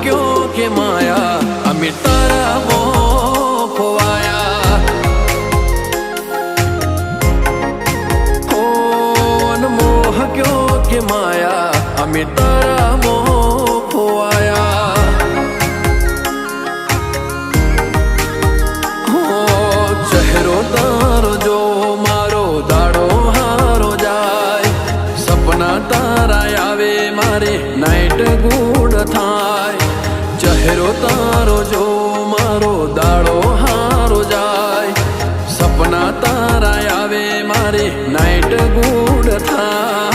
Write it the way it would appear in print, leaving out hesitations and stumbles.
क्यों के माया अमी तारा मोह खोवाया हो अनमोह क्यों के माया अमी तारा मोह खोवाया हो चेहरो तारो जो मारो दाड़ो हारो जाए सपना तारा आवे मारे नाइट गुड थाय चेहरो तारो जो मारो दाड़ो हारो जाए सपना तारा आवे मारे नाइट गुड थाय।